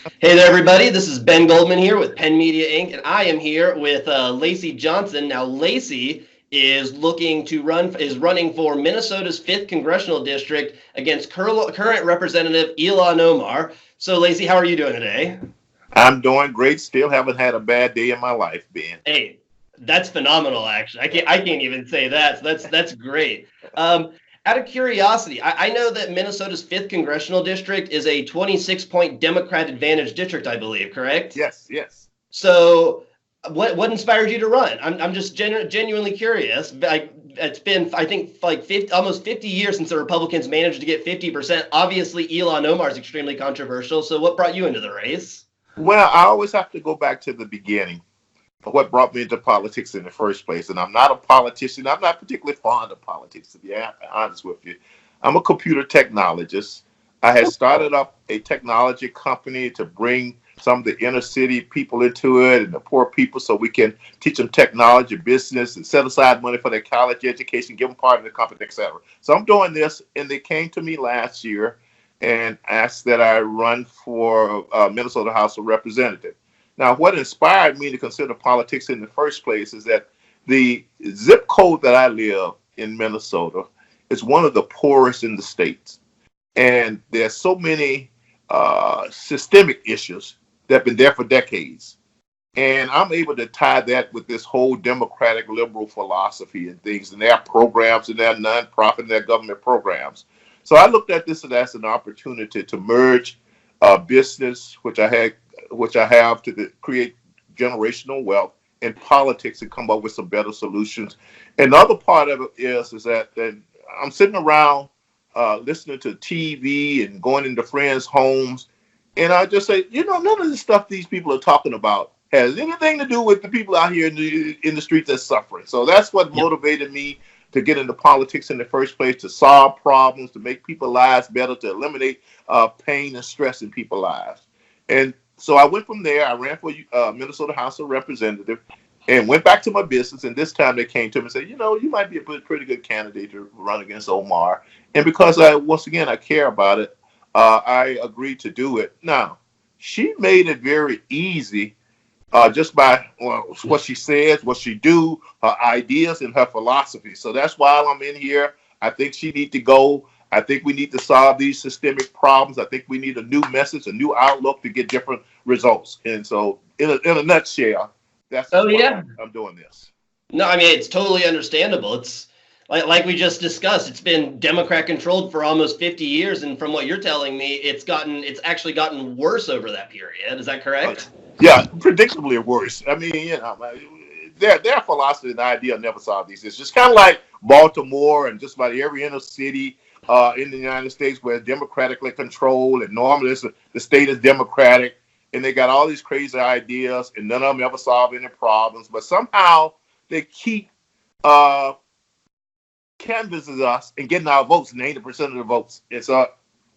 Hey there, everybody. This is Ben Goldman here with Penn Media Inc., and I am here with Lacy Johnson. Now, Lacy is running for Minnesota's 5th Congressional District against current Representative Ilhan Omar. So, Lacy, how are you doing today? I'm doing great. Still haven't had a bad day in my life, Ben. Hey, that's phenomenal. Actually, I can't even say that. So that's great. Out of curiosity, I know that Minnesota's 5th Congressional District is a 26-point Democrat advantage district, I believe, correct? Yes, yes. So, what inspired you to run? I'm just genuinely curious. It's been, I think, like almost 50 years since the Republicans managed to get 50%. Obviously, Ilhan Omar is extremely controversial. So, what brought you into the race? Well, I always have to go back to the beginning of what brought me into politics in the first place. And I'm not a politician. I'm not particularly fond of politics, to be honest with you. I'm a computer technologist. I had started up a technology company to bring some of the inner city people into it and the poor people so we can teach them technology, business, and set aside money for their college education, give them part of the company, etc. So I'm doing this, and they came to me last year and asked that I run for Minnesota House of Representatives. Now, what inspired me to consider politics in the first place is that the zip code that I live in Minnesota is one of the poorest in the states. And there's so many systemic issues that have been there for decades. And I'm able to tie that with this whole democratic liberal philosophy and things and their programs and their nonprofit and their government programs. So I looked at this as an opportunity to merge business, which I have to create generational wealth, and politics and come up with some better solutions. And the other part of it is that I'm sitting around listening to TV and going into friends' homes, and I just say, none of the stuff these people are talking about has anything to do with the people out here in the streets that's suffering. So that's what motivated me to get into politics in the first place, to solve problems, to make people's lives better, to eliminate pain and stress in people's lives. And so I went from there. I ran for Minnesota House of Representatives and went back to my business. And this time they came to me and said, you might be a pretty good candidate to run against Omar. And because once again, I care about it, I agreed to do it. Now, she made it very easy just by what she says, what she do, her ideas, and her philosophy. So that's why I'm in here. I think she needs to go. I think we need to solve these systemic problems. I think we need a new message, a new outlook to get different results. And so, in a nutshell, that's Oh why yeah. I'm doing this. No, I mean it's totally understandable. It's like we just discussed. It's been Democrat controlled for almost 50 years, and from what you're telling me, it's actually gotten worse over that period. Is that correct? Yeah, predictably worse. I mean, their philosophy and idea never solve these issues. It's kind of like Baltimore and just about every inner city in the United States where it's democratically controlled, and normally the state is democratic, and they got all these crazy ideas, and none of them ever solve any problems. But somehow they keep canvassing us and getting our votes, and 80% of the votes. And so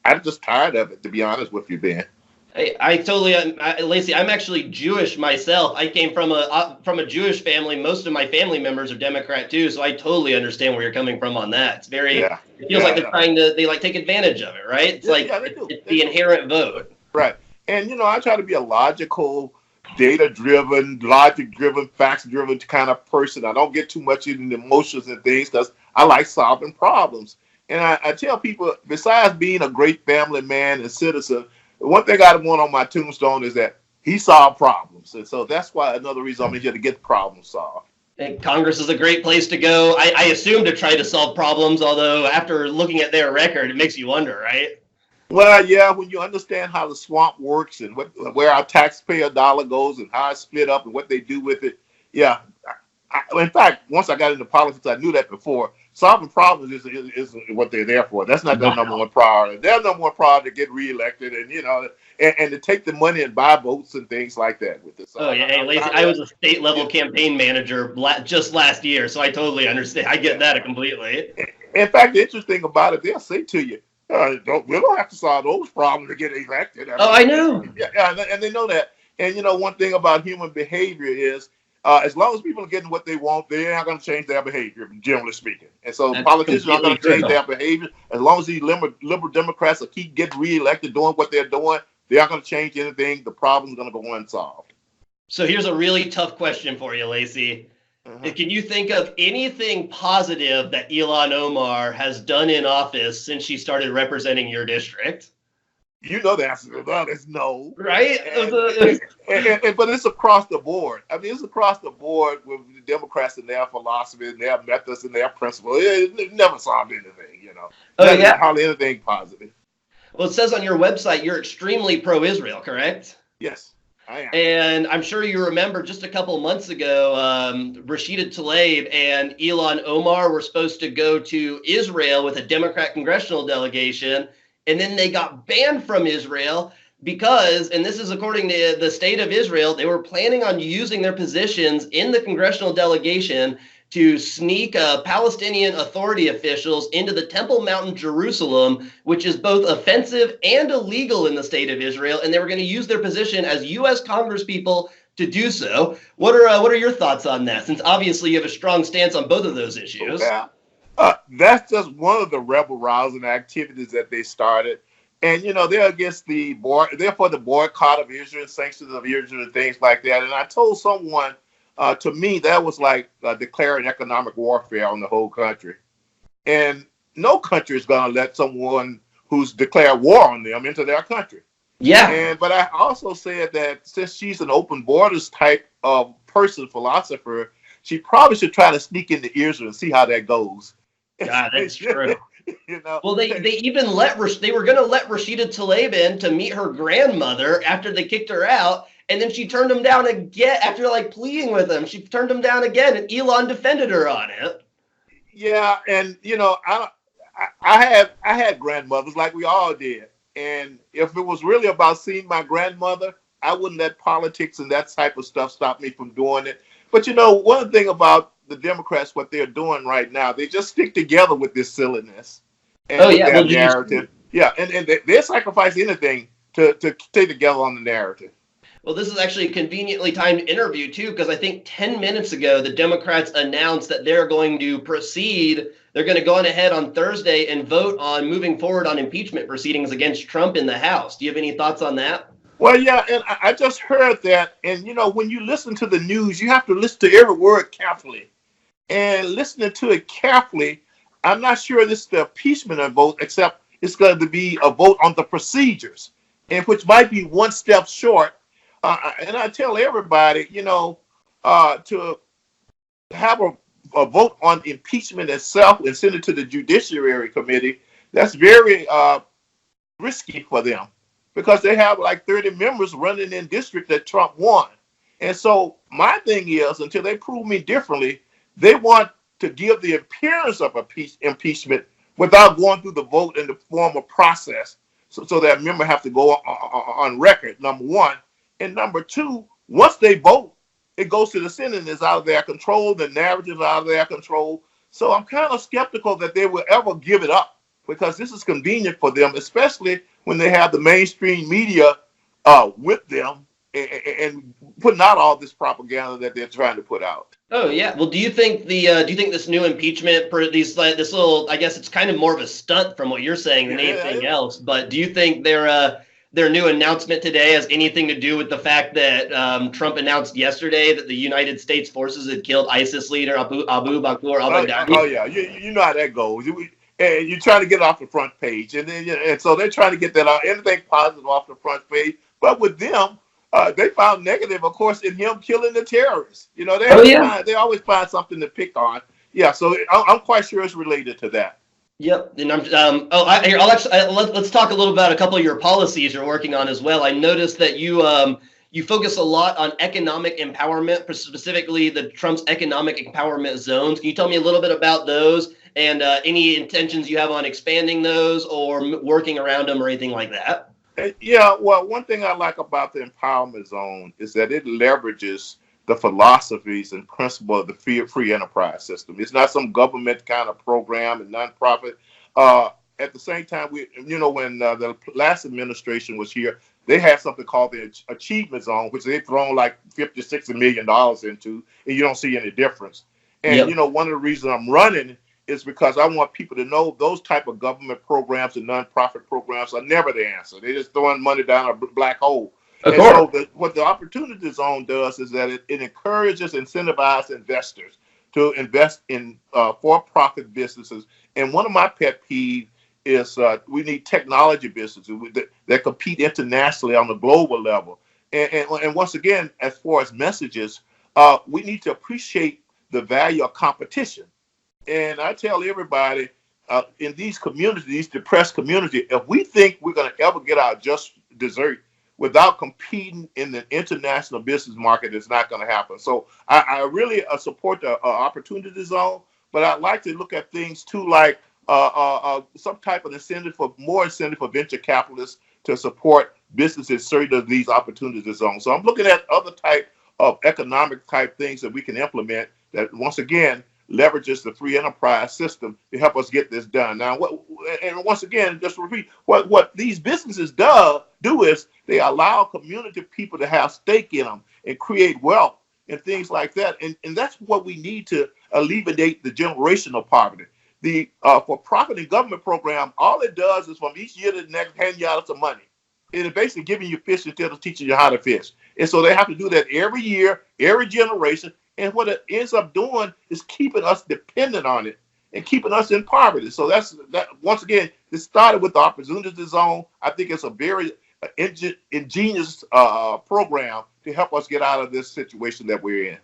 I'm just tired of it, to be honest with you, Ben. I totally, Lacey. I'm actually Jewish myself. I came from a Jewish family. Most of my family members are Democrat too, so I totally understand where you're coming from on that. It's very, Yeah, it feels like yeah, they're trying to, they like take advantage of it, right? It's like yeah, they do. it's They the do. inherent vote. Right. And, I try to be a logical, data-driven, logic-driven, facts-driven kind of person. I don't get too much into the emotions and things because I like solving problems. And I tell people, besides being a great family man and citizen, the one thing I want on my tombstone is that he solved problems. And so that's why another reason I'm here to get problems solved. And Congress is a great place to go. I assume to try to solve problems, although after looking at their record, it makes you wonder, right? Well, yeah, when you understand how the swamp works and where our taxpayer dollar goes and how it's split up and what they do with it, yeah. In fact, once I got into politics, I knew that before. Solving problems is what they're there for. That's not their number one priority. Their number one priority to get reelected and to take the money and buy votes and things like that with it. So Oh yeah, hey, Lacey, I was a state level campaign manager just last year, so I totally understand. I get that completely. In fact, the interesting thing about it, they'll say to you, we don't have to solve those problems to get elected. Oh, I know. Yeah, and they know that. And one thing about human behavior is, as long as people are getting what they want, they're not going to change their behavior, generally speaking. And so That's politicians aren't going to completely change true. their behavior. As long as these liberal Democrats will keep getting reelected, doing what they're doing, They aren't going to change anything. The problem's going to go unsolved. So here's a really tough question for you, Lacy. Can you think of anything positive that Ilhan Omar has done in office since she started representing your district? You know the answer to that is no. Right? But it's across the board. I mean, it's across the board with the Democrats and their philosophy and their methods and their principles. It never solved anything, you know. Hardly anything positive. Well, it says on your website you're extremely pro-Israel, correct? Yes, I am. And I'm sure you remember just a couple months ago, Rashida Tlaib and Ilhan Omar were supposed to go to Israel with a Democrat congressional delegation, and then they got banned from Israel because, and this is according to the state of Israel, they were planning on using their positions in the congressional delegation to sneak Palestinian Authority officials into the Temple Mount, Jerusalem, which is both offensive and illegal in the state of Israel, and they were going to use their position as U.S. congresspeople to do so. What are your thoughts on that? Since obviously you have a strong stance on both of those issues. Yeah. That's just one of the rebel rousing activities that they started. And, you know, they're against they're for the boycott of Israel, sanctions of Israel, and things like that. And I told someone, to me, that was like declaring economic warfare on the whole country. And no country is going to let someone who's declared war on them into their country. Yeah. But I also said that since she's an open borders type of philosopher, she probably should try to sneak into Israel and see how that goes. God, that's true. You know? Well, they even they were going to let Rashida Tlaib in to meet her grandmother after they kicked her out, and then she turned him down again after like pleading with him. She turned him down again, and Elon defended her on it. Yeah, and you know, I had grandmothers like we all did, and if it was really about seeing my grandmother, I wouldn't let politics and that type of stuff stop me from doing it. But you know, one thing about the Democrats, what they're doing right now, they just stick together with this silliness and their narrative. And they sacrifice anything to stay together on the narrative. Well, this is actually a conveniently timed interview, too, because I think 10 minutes ago, the Democrats announced that they're going to proceed. They're going to go on ahead on Thursday and vote on moving forward on impeachment proceedings against Trump in the House. Do you have any thoughts on that? Well, yeah, and I just heard that. And, you know, when you listen to the news, you have to listen to every word carefully. And listening to it carefully, I'm not sure this is the impeachment vote, except it's going to be a vote on the procedures, and which might be one step short. And I tell everybody, you know, to have a vote on impeachment itself and send it to the Judiciary Committee, that's very risky for them because they have like 30 members running in district that Trump won. And so my thing is, until they prove me differently, they want to give the appearance of impeachment without going through the vote in the formal process. So that member have to go on record, number one. And number two, once they vote, it goes to the Senate and it's out of their control. The narrative is out of their control. So I'm kind of skeptical that they will ever give it up because this is convenient for them, especially when they have the mainstream media with them and putting out all this propaganda that they're trying to put out. Oh yeah. Well, do you think this new impeachment this little, I guess it's kind of more of a stunt from what you're saying than anything else, but do you think their new announcement today has anything to do with the fact that Trump announced yesterday that the United States forces had killed ISIS leader Abu Bakr al-Baghdadi? Oh yeah, you know how that goes. And you're trying to get it off the front page, and so they're trying to get that out, anything positive off the front page. But with them, they found negative, of course, in him killing the terrorists. You know, they always find something to pick on. Yeah, so I'm quite sure it's related to that. Yep, and let's talk a little about a couple of your policies you're working on as well. I noticed that you focus a lot on economic empowerment, specifically the Trump's economic empowerment zones. Can you tell me a little bit about those and any intentions you have on expanding those or working around them or anything like that? Yeah, well, one thing I like about the empowerment zone is that it leverages the philosophies and principle of the free enterprise system. It's not some government kind of program and nonprofit. At the same time, when the last administration was here, they had something called the achievement zone, which they've thrown like $50-60 million into, and you don't see any difference. And, one of the reasons I'm running is because I want people to know those type of government programs and nonprofit programs are never the answer. They're just throwing money down a black hole. Of And course. so what the Opportunity Zone does is that it encourages, incentivizes investors to invest in for-profit businesses. And one of my pet peeves is we need technology businesses that compete internationally on the global level. And once again, as far as messages, we need to appreciate the value of competition. And I tell everybody in these communities, these depressed communities, if we think we're going to ever get our just dessert without competing in the international business market, it's not going to happen. So I really support the Opportunity Zone, but I'd like to look at things too, like some type of more incentive for venture capitalists to support businesses certain of these Opportunity Zones. So I'm looking at other type of economic type things that we can implement that, once again, leverages the free enterprise system to help us get this done. Now, once again, just to repeat, what these businesses do is they allow community people to have stake in them and create wealth and things like that. And that's what we need to alleviate the generational poverty. The for-profit and government program, all it does is from each year to the next hand you out some money. It is basically giving you fish instead of teaching you how to fish. And so they have to do that every year, every generation. And what it ends up doing is keeping us dependent on it and keeping us in poverty. So that. Once again, it started with the Opportunity Zone. I think it's a very ingenious program to help us get out of this situation that we're in.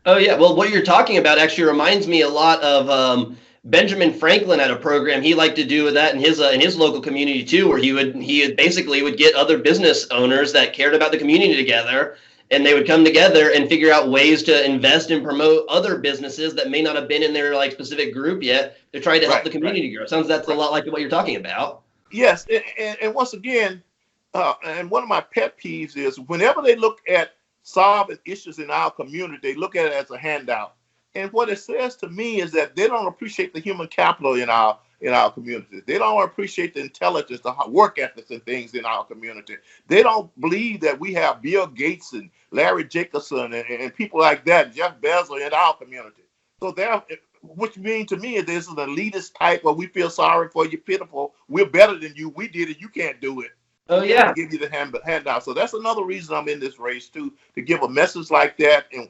Oh yeah, well, what you're talking about actually reminds me a lot of Benjamin Franklin had a program he liked to do with that in his local community too, where he basically would get other business owners that cared about the community together, and they would come together and figure out ways to invest and promote other businesses that may not have been in their like specific group yet to try to help the community grow. Sounds that's a lot like what you're talking about. Yes, and once again, and one of my pet peeves is whenever they look at solving issues in our community, they look at it as a handout. And what it says to me is that they don't appreciate the human capital in our community. They don't appreciate the intelligence, the work ethics and things in our community. They don't believe that we have Bill Gates and Larry Jacobson and people like that, Jeff Bezos in our community. So which means to me is this is an elitist type where we feel sorry for you, pitiful. We're better than you. We did it. You can't do it. Oh yeah. To give you the handout. So that's another reason I'm in this race too, to give a message like that. And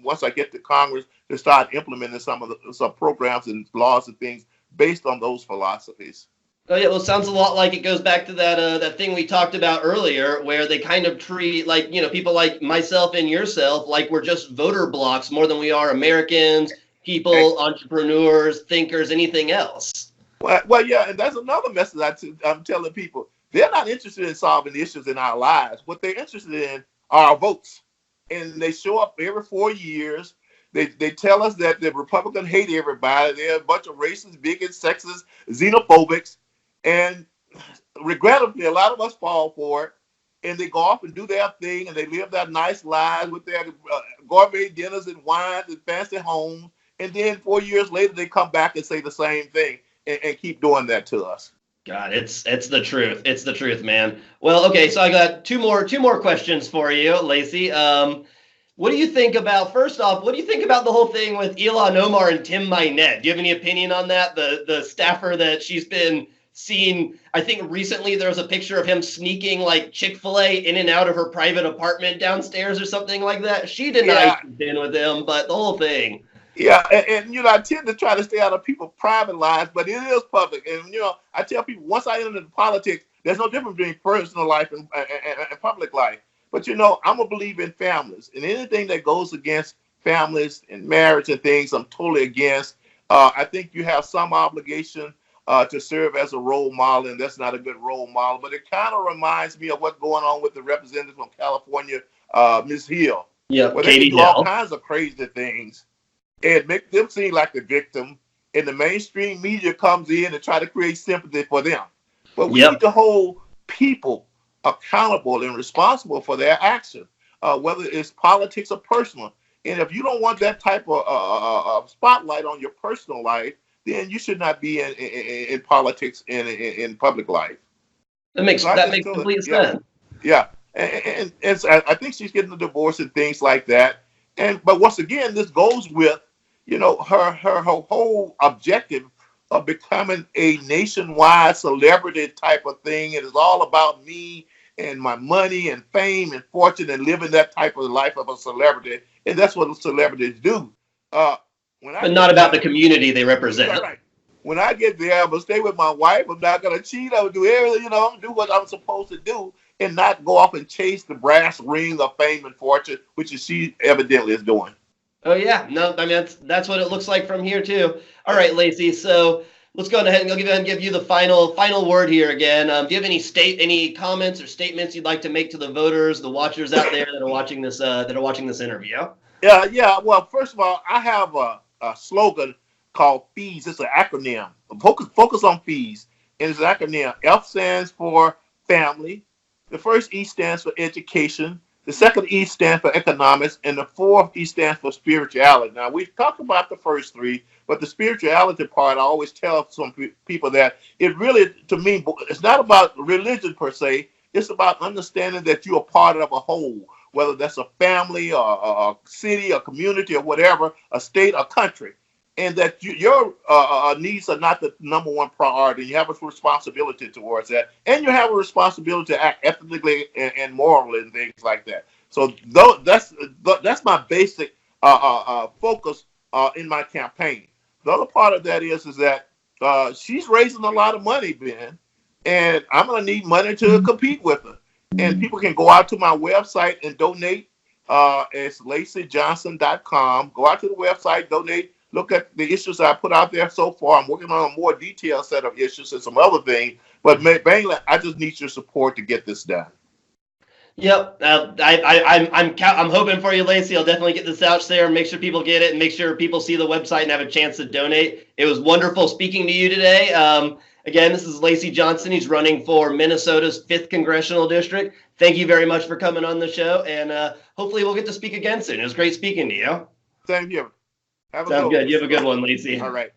once I get to Congress, to start implementing some programs and laws and things based on those philosophies. Oh yeah, well, it sounds a lot like it goes back to that thing we talked about earlier, where they kind of treat like people like myself and yourself like we're just voter blocks more than we are Americans, people, entrepreneurs, thinkers, anything else. Well, yeah, and that's another message I'm telling people. They're not interested in solving issues in our lives. What they're interested in are our votes. And they show up every 4 years. They tell us that the Republicans hate everybody. They're a bunch of racist, bigots, sexist, xenophobics. And regrettably, a lot of us fall for it. And they go off and do their thing, and they live their nice lives with their gourmet dinners and wines and fancy homes. And then 4 years later, they come back and say the same thing and keep doing that to us. God, it's the truth. It's the truth, man. Well, okay, so I got two more questions for you, Lacy. What do you think about, first off, what do you think about the whole thing with Ilhan Omar and Tim Mynett? Do you have any opinion on that? The staffer that she's been seen, I think recently there was a picture of him sneaking like Chick-fil-A in and out of her private apartment downstairs or something like that. She denied she's been with him, but the whole thing. Yeah, and I tend to try to stay out of people's private lives, but it is public. And I tell people once I enter into politics, there's no difference between personal life and public life. But I'm a believer in families, and anything that goes against families and marriage and things, I'm totally against. I think you have some obligation to serve as a role model, and that's not a good role model. But it kind of reminds me of what's going on with the representative from California, Ms. Hill. Yeah, where they do all kinds of crazy things and make them seem like the victim, and the mainstream media comes in and try to create sympathy for them. But we need to hold people accountable and responsible for their action, whether it's politics or personal. And if you don't want that type of spotlight on your personal life, then you should not be in politics and in public life. That makes complete sense. Yeah, and I think she's getting a divorce and things like that. But once again, this goes with her whole objective of becoming a nationwide celebrity type of thing. It is all about me and my money and fame and fortune and living that type of life of a celebrity. And that's what celebrities do. When I But not get about the there, community they represent. right. When I get there, I'm gonna stay with my wife. I'm not gonna cheat. I'm gonna do everything, I'm gonna do what I'm supposed to do and not go off and chase the brass ring of fame and fortune, which is she evidently is doing. Oh yeah, no, I mean that's what it looks like from here too. All right, Lacy. So let's go ahead and I'll give you the final word here again. Do you have any comments or statements you'd like to make to the voters, the watchers out there that are watching this interview? Yeah. Well, first of all, I have a slogan called FEES. It's an acronym. Focus on FEES, and it's an acronym. F stands for family. The first E stands for education. The second E stands for economics, and the fourth E stands for spirituality. Now, we've talked about the first three, but the spirituality part, I always tell some people that it really, to me, it's not about religion per se. It's about understanding that you're a part of a whole, whether that's a family or a city, a community, or whatever, a state, a country, and that your needs are not the number one priority. You have a responsibility towards that, and you have a responsibility to act ethically and morally and things like that. So that's my basic focus in my campaign. The other part of that is that she's raising a lot of money, Ben, and I'm going to need money to compete with her. And people can go out to my website and donate. It's lacyjohnson.com. Go out to the website, donate. Look at the issues I put out there so far. I'm working on a more detailed set of issues and some other things. But mainly, I just need your support to get this done. Yep, I'm hoping for you, Lacy. I'll definitely get this out there and make sure people get it and make sure people see the website and have a chance to donate. It was wonderful speaking to you today. Again, this is Lacy Johnson. He's running for Minnesota's 5th Congressional District. Thank you very much for coming on the show, and hopefully we'll get to speak again soon. It was great speaking to you. Same here. Sounds good. You have a good one, Lacy. All right.